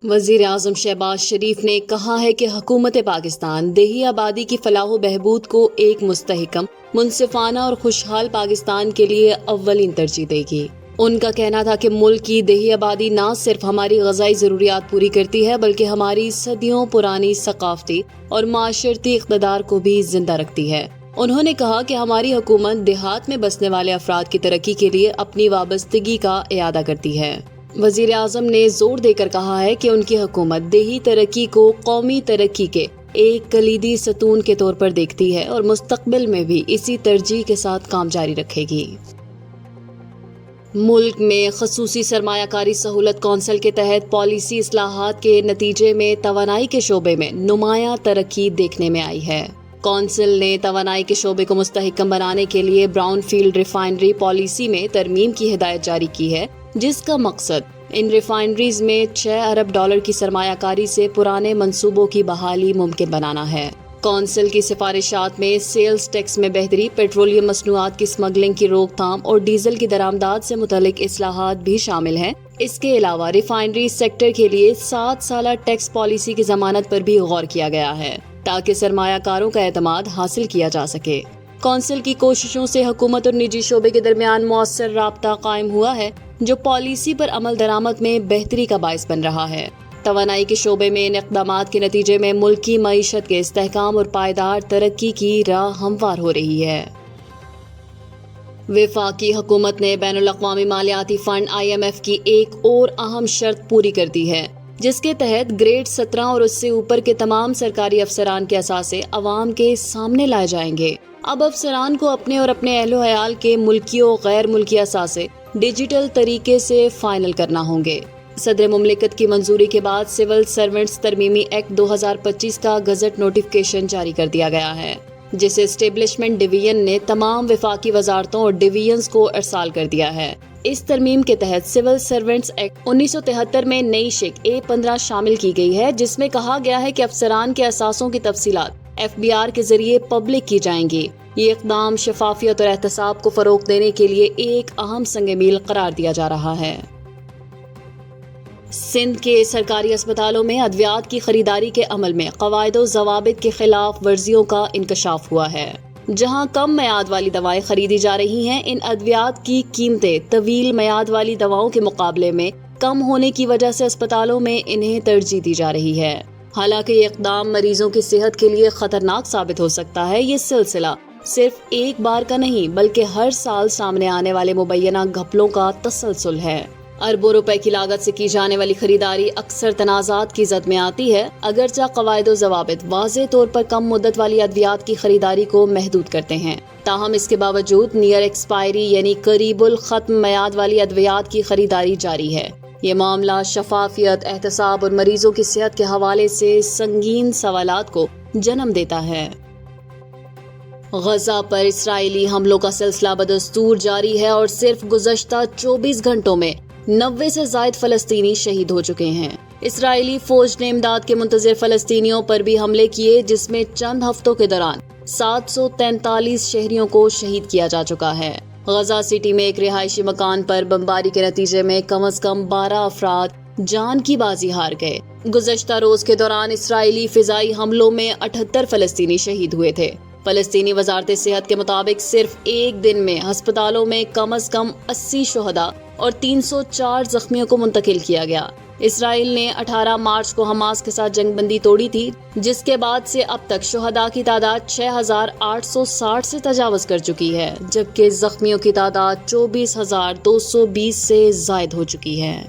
وزیر اعظم شہباز شریف نے کہا ہے کہ حکومت پاکستان دیہی آبادی کی فلاح و بہبود کو ایک مستحکم، منصفانہ اور خوشحال پاکستان کے لیے اولین ترجیح دے گی۔ ان کا کہنا تھا کہ ملک کی دیہی آبادی نہ صرف ہماری غذائی ضروریات پوری کرتی ہے بلکہ ہماری صدیوں پرانی ثقافتی اور معاشرتی اقتدار کو بھی زندہ رکھتی ہے۔ انہوں نے کہا کہ ہماری حکومت دیہات میں بسنے والے افراد کی ترقی کے لیے اپنی وابستگی کا اعادہ کرتی ہے۔ وزیر اعظم نے زور دے کر کہا ہے کہ ان کی حکومت دیہی ترقی کو قومی ترقی کے ایک کلیدی ستون کے طور پر دیکھتی ہے اور مستقبل میں بھی اسی ترجیح کے ساتھ کام جاری رکھے گی۔ ملک میں خصوصی سرمایہ کاری سہولت کونسل کے تحت پالیسی اصلاحات کے نتیجے میں توانائی کے شعبے میں نمایاں ترقی دیکھنے میں آئی ہے۔ کونسل نے توانائی کے شعبے کو مستحکم بنانے کے لیے براؤن فیلڈ ریفائنری پالیسی میں ترمیم کی ہدایت جاری کی ہے، جس کا مقصد ان ریفائنریز میں $6 ارب کی سرمایہ کاری سے پرانے منصوبوں کی بحالی ممکن بنانا ہے۔ کونسل کی سفارشات میں سیلز ٹیکس میں بہتری، پیٹرولیم مصنوعات کی اسمگلنگ کی روک تھام اور ڈیزل کی درآمدات سے متعلق اصلاحات بھی شامل ہیں۔ اس کے علاوہ ریفائنری سیکٹر کے لیے 7 سالہ ٹیکس پالیسی کی ضمانت پر بھی غور کیا گیا ہے تاکہ سرمایہ کاروں کا اعتماد حاصل کیا جا سکے۔ کونسل کی کوششوں سے حکومت اور نجی شعبے کے درمیان مؤثر رابطہ قائم ہوا ہے، جو پالیسی پر عمل درآمد میں بہتری کا باعث بن رہا ہے۔ توانائی کے شعبے میں ان اقدامات کے نتیجے میں ملک کی معیشت کے استحکام اور پائیدار ترقی کی راہ ہموار ہو رہی ہے۔ وفاقی حکومت نے بین الاقوامی مالیاتی فنڈ IMF کی ایک اور اہم شرط پوری کر دی ہے، جس کے تحت گریڈ 17 اور اس سے اوپر کے تمام سرکاری افسران کے اثاثے عوام کے سامنے لائے جائیں گے۔ اب افسران کو اپنے اور اپنے اہل و عیال کے ملکی و غیر ملکی اثاثے ڈیجیٹل طریقے سے فائنل کرنا ہوں گے۔ صدر مملکت کی منظوری کے بعد سول سرونٹس ترمیمی ایکٹ 2025 کا گزٹ نوٹیفکیشن جاری کر دیا گیا ہے، جسے اسٹیبلشمنٹ ڈویژن نے تمام وفاقی وزارتوں اور ڈویژنز کو ارسال کر دیا ہے۔ اس ترمیم کے تحت سول سرونٹس ایکٹ 1973 میں نئی شق A15 شامل کی گئی ہے، جس میں کہا گیا ہے کہ افسران کے اثاثوں کی تفصیلات FBR کے ذریعے پبلک کی جائیں گی۔ یہ اقدام شفافیت اور احتساب کو فروغ دینے کے لیے ایک اہم سنگ میل قرار دیا جا رہا ہے۔ سندھ کے سرکاری اسپتالوں میں ادویات کی خریداری کے عمل میں قواعد و ضوابط کے خلاف ورزیوں کا انکشاف ہوا ہے۔ جہاں کم میعاد والی دوائیں خریدی جا رہی ہیں، ان ادویات کی قیمتیں طویل میعاد والی دواؤں کے مقابلے میں کم ہونے کی وجہ سے اسپتالوں میں انہیں ترجیح دی جا رہی ہے۔ حالانکہ یہ اقدام مریضوں کی صحت کے لیے خطرناک ثابت ہو سکتا ہے، یہ سلسلہ صرف ایک بار کا نہیں بلکہ ہر سال سامنے آنے والے مبینہ گھپلوں کا تسلسل ہے۔ اربوں روپے کی لاگت سے کی جانے والی خریداری اکثر تنازعات کی زد میں آتی ہے، اگرچہ قواعد و ضوابط واضح طور پر کم مدت والی ادویات کی خریداری کو محدود کرتے ہیں۔ تاہم اس کے باوجود نیئر ایکسپائری یعنی قریب الختم میعاد والی ادویات کی خریداری جاری ہے۔ یہ معاملہ شفافیت، احتساب اور مریضوں کی صحت کے حوالے سے سنگین سوالات کو جنم دیتا ہے۔ غزہ پر اسرائیلی حملوں کا سلسلہ بدستور جاری ہے اور صرف گزشتہ 24 گھنٹوں میں 90 سے زائد فلسطینی شہید ہو چکے ہیں۔ اسرائیلی فوج نے امداد کے منتظر فلسطینیوں پر بھی حملے کیے، جس میں چند ہفتوں کے دوران 743 شہریوں کو شہید کیا جا چکا ہے۔ غزہ سٹی میں ایک رہائشی مکان پر بمباری کے نتیجے میں کم از کم 12 افراد جان کی بازی ہار گئے۔ گزشتہ روز کے دوران اسرائیلی فضائی حملوں میں 78 فلسطینی شہید ہوئے تھے۔ فلسطینی وزارت صحت کے مطابق صرف ایک دن میں ہسپتالوں میں کم از کم 80 شہداء اور 304 زخمیوں کو منتقل کیا گیا۔ اسرائیل نے 18 مارچ کو حماس کے ساتھ جنگ بندی توڑی تھی، جس کے بعد سے اب تک شہداء کی تعداد 6860 سے تجاوز کر چکی ہے، جبکہ زخمیوں کی تعداد 24220 سے زائد ہو چکی ہے۔